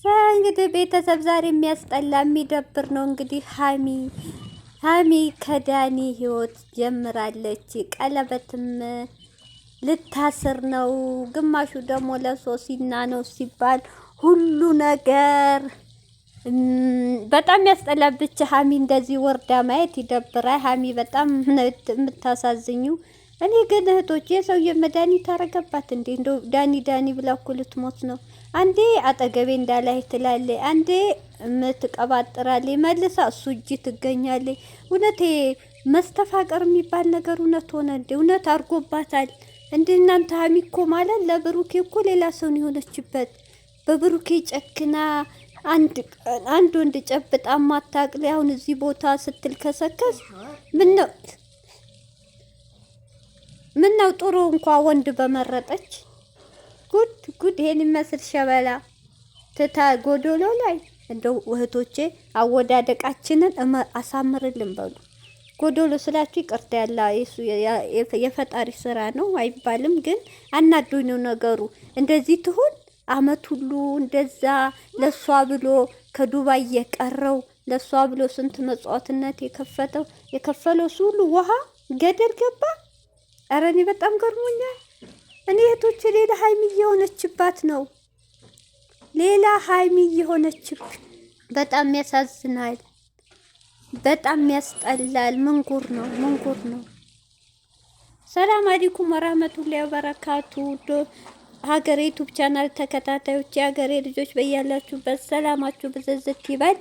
እንግዲህ ቤተሰብ ዛሬ የሚያስጠላ የሚደብር ነው። እንግዲህ ሀሚ ከዳኒ ህይወት ጀምራለች። ቀለበትም ልታስር ነው። ግማሹ ደግሞ ለሶሲና ነው ሲባል ሁሉ ነገር በጣም ያስጠላ። ብቻ ሀሚ እንደዚህ ወርዳ ማየት ይደብራል። ሀሚ በጣም የምታሳዝኙ። እኔ ግን እህቶቼ የሰውዬ መድኃኒት አረገባት እንዴ? እንደው ዳኒ ብላ እኮ ልትሞት ነው። አንዴ አጠገቤ እንዳላይ ትላለች፣ አንዴ ምትቀባጥራለች፣ መልሳ እሱ እጅ ትገኛለች። እውነቴ መስተፋቀር የሚባል ነገር እውነት ሆነ እንዴ? እውነት አድርጎባታል እንዴ? እናንተ ሀሚ እኮ ማለት ለብሩኬ እኮ ሌላ ሰውን የሆነችበት በብሩኬ ጨክና አንድ ወንድ ጨብጣ ማታቅል። አሁን እዚህ ቦታ ስትል ከሰከስ ምን ነው ጥሩ እንኳ ወንድ በመረጠች። ጉድ ይሄን ይመስል ሸበላ ትታ ጎዶሎ ላይ። እንደው እህቶቼ አወዳደቃችንን አሳምርልን በሉ። ጎዶሎ ስላችሁ ይቅርታ ያላ የፈጣሪ ስራ ነው አይባልም፣ ግን አናዶኝ ነው ነገሩ። እንደዚህ ትሁን አመት ሁሉ እንደዛ ለሷ ብሎ ከዱባይ የቀረው ለሷ ብሎ ስንት መጽዋዕትነት የከፈለው ሁሉ ውሃ ገደል ገባ። ኧረ እኔ በጣም ገርሞኛል። እኔ እህቶቼ ሌላ ሀይሚ እየሆነችባት ነው፣ ሌላ ሀይሚ እየሆነችብ። በጣም ያሳዝናል፣ በጣም ያስጠላል። ምንጉር ነው። ሰላም አለይኩም ወራህመቱላሂ ወበረካቱ። ሀገሬ ዩቲዩብ ቻናል ተከታታዮች፣ የሀገሬ ልጆች በያላችሁበት ሰላማችሁ ብዝዝት ይበል።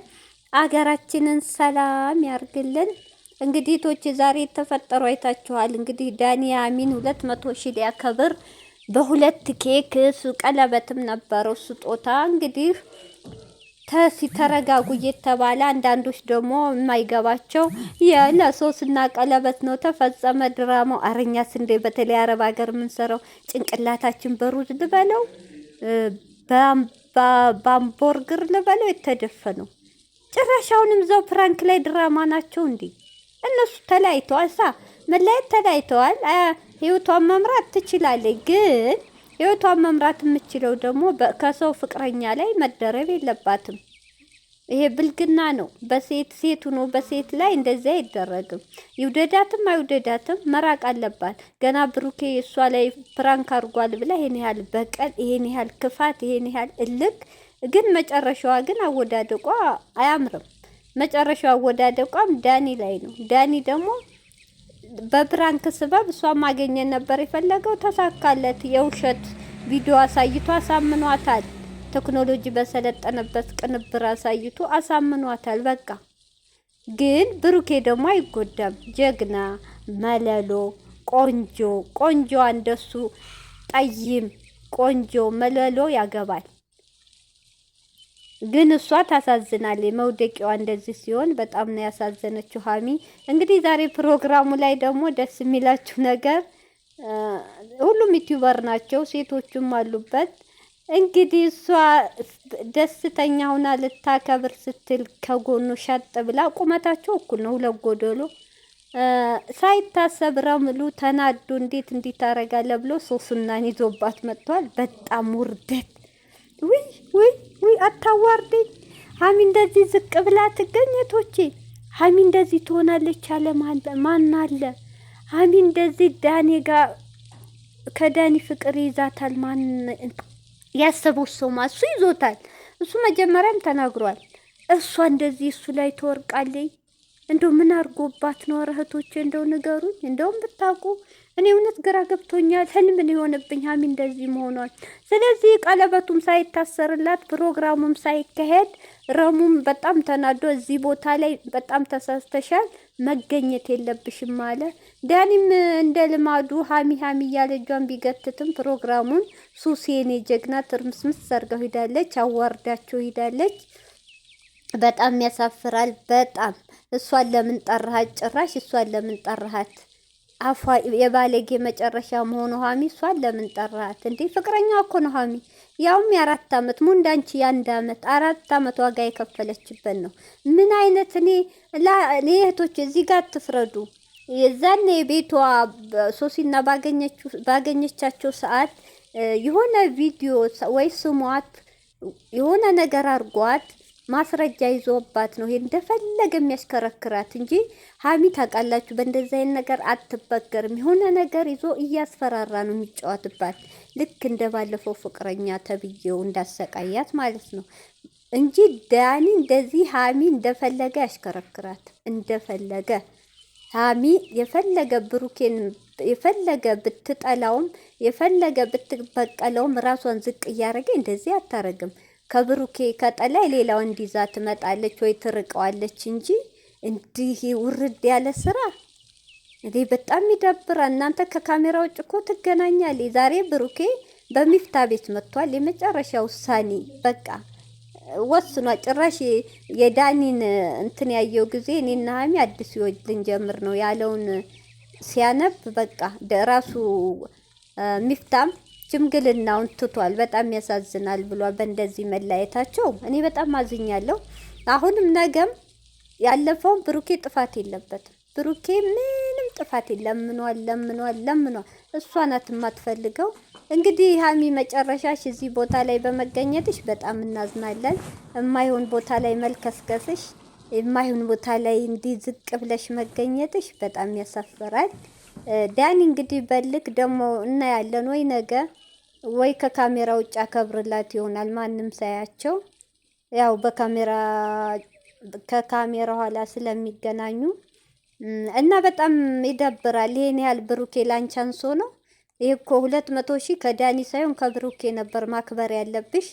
አገራችንን ሰላም ያርግልን። እንግዲህ ቶች ዛሬ የተፈጠሩ አይታችኋል። እንግዲህ ዳኒ አሚን 200,000 ሊያከብር በሁለት ኬክ ቀለበትም ነበረው ስጦታ። እንግዲህ ተረጋጉ እየተባለ አንዳንዶች ደግሞ የማይገባቸው የለሶስና ቀለበት ነው ተፈጸመ ድራማው። አረኛስ እንደ በተለይ አረብ ሀገር የምንሰራው ጭንቅላታችን በሩዝ ልበለው ባምቦርግር ልበለው የተደፈነው። ጭራሻውንም ዘው ፕራንክ ላይ ድራማ ናቸው እንዴ እነሱ። ተለያይተዋል፣ መለያየት ተለያይተዋል። ህይወቷን መምራት ትችላለች፣ ግን ህይወቷን መምራት የምችለው ደግሞ ከሰው ፍቅረኛ ላይ መደረብ የለባትም። ይሄ ብልግና ነው። ሴት ሆኖ በሴት ላይ እንደዚያ አይደረግም። ይውደዳትም አይውደዳትም መራቅ አለባት። ገና ብሩኬ እሷ ላይ ፕራንክ አድርጓል ብላ ይሄን ያህል በቀል፣ ይሄን ያህል ክፋት፣ ይሄን ያህል እልክ። ግን መጨረሻዋ ግን አወዳደቋ አያምርም። መጨረሻዋ አወዳደቋም ዳኒ ላይ ነው። ዳኒ ደግሞ በፕራንክ ስበብ እሷ ማግኘት ነበር የፈለገው፣ ተሳካለት። የውሸት ቪዲዮ አሳይቶ አሳምኗታል። ቴክኖሎጂ በሰለጠነበት ቅንብር አሳይቶ አሳምኗታል። በቃ ግን ብሩኬ ደግሞ አይጎዳም። ጀግና መለሎ ቆንጆ እንደሱ ጠይም ቆንጆ መለሎ ያገባል። ግን እሷ ታሳዝናለች። መውደቂዋ እንደዚህ ሲሆን በጣም ነው ያሳዘነችው ሀሚ። እንግዲህ ዛሬ ፕሮግራሙ ላይ ደግሞ ደስ የሚላችሁ ነገር ሁሉም ዩቲዩበር ናቸው፣ ሴቶቹም አሉበት። እንግዲህ እሷ ደስተኛ ሆና ልታከብር ስትል ከጎኑ ሻጥ ብላ፣ ቁመታቸው እኩል ነው፣ ሁለት ጎደሎ። ሳይታሰብ ረምሉ ተናዶ እንዴት እንዲታረጋለ ብሎ ሶስናን ይዞባት መጥቷል። በጣም ውርደት። ውይ አታዋርደኝ ሀሚ። እንደዚህ ዝቅ ብላ ትገኘቶቼ። ሀሚ እንደዚህ ትሆናለች አለ ማን አለ? ሀሚ እንደዚህ ዳኒ ጋር ከዳኒ ፍቅር ይዛታል። ማን ያሰበው ሰው እሱ ይዞታል። እሱ መጀመሪያም ተናግሯል። እሷ እንደዚህ እሱ ላይ ትወርቃለች። እንደው ምን አርጎባት ነው? እህቶቼ እንደው ንገሩኝ። እንደውም ብታውቁ እኔ እውነት ግራ ገብቶኛል። ህልም ነው የሆነብኝ ሀሚ እንደዚህ መሆኗል። ስለዚህ ቀለበቱም ሳይታሰርላት ፕሮግራሙም ሳይካሄድ ረሙም በጣም ተናዶ እዚህ ቦታ ላይ በጣም ተሳስተሻል፣ መገኘት የለብሽም አለ። ዳኒም እንደ ልማዱ ሀሚ እያለ እጇን ቢገትትም ፕሮግራሙን ሱሴኔ ጀግና ትርምስምስ ሰርገው ሂዳለች። አዋርዳቸው ሂዳለች። በጣም ያሳፍራል። በጣም እሷን ለምን ጠራሃት? ጭራሽ እሷን ለምን ጠራሃት? አፏ የባለጌ መጨረሻ መሆኑ ሀሚ። እሷን ለምን ጠራሃት እንዴ? ፍቅረኛ እኮ ነው ሀሚ። ያውም የ4 አመት ሙንዳንቺ የ1 አመት 4 አመት ዋጋ የከፈለችበት ነው። ምን አይነት እኔ እህቶች እዚህ ጋር ትፍረዱ። የዛኔ ቤቷ ሶሲና ባገኘቻቸው ሰዓት የሆነ ቪዲዮ ወይ ስሟት የሆነ ነገር አርጓት ማስረጃ ይዞባት ነው ይሄ እንደፈለገ የሚያሽከረክራት እንጂ ሀሚ ታውቃላችሁ፣ በእንደዚህ አይነት ነገር አትበገርም። የሆነ ነገር ይዞ እያስፈራራ ነው የሚጫወትባት፣ ልክ እንደ ባለፈው ፍቅረኛ ተብዬው እንዳሰቃያት ማለት ነው እንጂ ዳኒ እንደዚህ ሀሚ እንደፈለገ ያሽከረክራት እንደፈለገ። ሀሚ የፈለገ ብሩኬን የፈለገ ብትጠላውም የፈለገ ብትበቀለውም ራሷን ዝቅ እያደረገ እንደዚህ አታረግም። ከብሩኬ ከጠላይ ሌላው እንዲዛ ትመጣለች ወይ ትርቀዋለች እንጂ እንዲህ ውርድ ያለ ስራ እንዴ በጣም ይደብራል። እናንተ ከካሜራ ውጭ እኮ ትገናኛለች። ዛሬ ብሩኬ በሚፍታ ቤት መጥቷል። የመጨረሻ ውሳኔ በቃ ወስኗ። ጭራሽ የዳኒን እንትን ያየው ጊዜ እኔና ሀሚ አዲስ ህይወት ልንጀምር ነው ያለውን ሲያነብ በቃ ራሱ ሚፍታም ሽምግልናውን ትቷል። በጣም ያሳዝናል ብሏል። በእንደዚህ መለያየታቸው እኔ በጣም አዝኛለሁ። አሁንም ነገም ያለፈውን ብሩኬ ጥፋት የለበትም። ብሩኬ ምንም ጥፋት ለምኗል። እሷ ናት የማትፈልገው። እንግዲህ ሀሚ መጨረሻሽ እዚህ ቦታ ላይ በመገኘትሽ በጣም እናዝናለን። የማይሆን ቦታ ላይ መልከስከስሽ፣ የማይሆን ቦታ ላይ እንዲህ ዝቅ ብለሽ መገኘትሽ በጣም ያሳፍራል። ዳኒ እንግዲህ በልክ ደግሞ እናያለን ወይ ነገ ወይ ከካሜራ ውጭ አከብርላት ይሆናል ማንም ሳያቸው፣ ያው በካሜራ ከካሜራ ኋላ ስለሚገናኙ እና በጣም ይደብራል። ይሄን ያህል ብሩኬ ላንቺ አንሶ ነው? ይሄ እኮ 200,000 ከዳኒ ሳይሆን ከብሩኬ ነበር ማክበር ያለብሽ።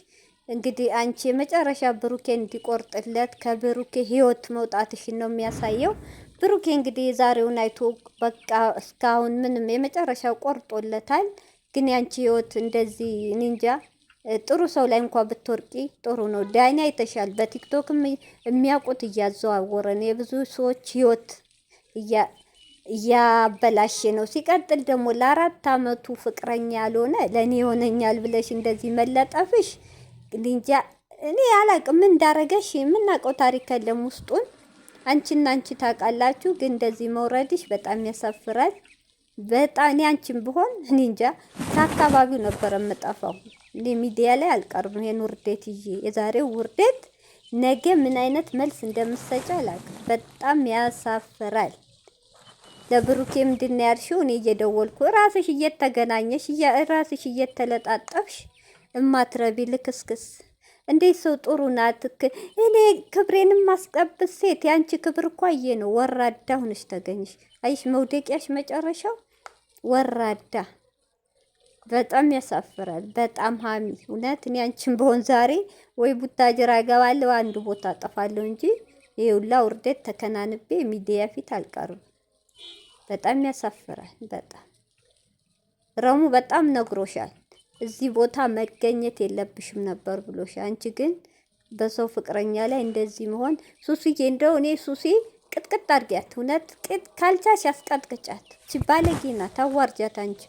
እንግዲህ አንቺ የመጨረሻ ብሩኬ እንዲቆርጥለት ከብሩኬ ህይወት መውጣትሽን ነው የሚያሳየው። ብሩኬ እንግዲህ የዛሬውን አይቶ በቃ እስካሁን ምንም የመጨረሻው ቆርጦለታል። ግን ያንቺ ህይወት እንደዚህ ኒንጃ ጥሩ ሰው ላይ እንኳን ብትወርቂ ጥሩ ነው። ዳኒ አይተሻል። በቲክቶክም የሚያውቁት እያዘዋወረ ነው የብዙ ሰዎች ህይወት እያበላሸ ነው። ሲቀጥል ደግሞ ለ4 አመቱ ፍቅረኛ ያልሆነ ለእኔ ይሆነኛል ብለሽ እንደዚህ መለጠፍሽ ኒንጃ እኔ አላቅም ምን እንዳረገሽ የምናውቀው ታሪክ የለም ውስጡን። አንቺና አንቺ ታውቃላችሁ። ግን እንደዚህ መውረድሽ በጣም ያሳፍራል። በጣም እኔ አንቺም ብሆን እኔ እንጃ ከአካባቢው ነበር የምጠፋው። እኔ ሚዲያ ላይ አልቀርም ይሄን ውርዴት ይዤ። የዛሬው ውርዴት ነገ ምን አይነት መልስ እንደምሰጭ አላውቅም። በጣም ያሳፍራል። ለብሩኬ ምንድን ነው ያልሽው? እኔ እየደወልኩ ራስሽ እየተገናኘሽ ራስሽ እየተለጣጠፍሽ እማትረቢ ልክስክስ። እንዴት ሰው ጥሩ ናት። እኔ ክብሬንም ማስቀብስ ሴት ያንቺ ክብር እኮ አየ ነው። ወራዳ ሁነሽ ተገኝሽ። አይሽ መውደቂያሽ መጨረሻው ወራዳ። በጣም ያሳፍራል። በጣም ሀሚ እውነት እኔ አንቺን በሆን ዛሬ ወይ ቡታጅራ እገባለሁ አንድ ቦታ አጠፋለሁ እንጂ ይኸውላ ውርደት ተከናንቤ ሚዲያ ፊት አልቀርም። በጣም ያሳፍራል። በጣም ረሙ በጣም ነግሮሻል። እዚህ ቦታ መገኘት የለብሽም ነበር ብሎሽ። አንቺ ግን በሰው ፍቅረኛ ላይ እንደዚህ መሆን ሱሲዬ፣ እንደው እኔ ሱሲ ቅጥቅጥ አድርጊያት። እውነት ቅጥ ካልቻሽ ያስቀጥቅጫት። ባለጌ ናት። አዋርጃት አንቺ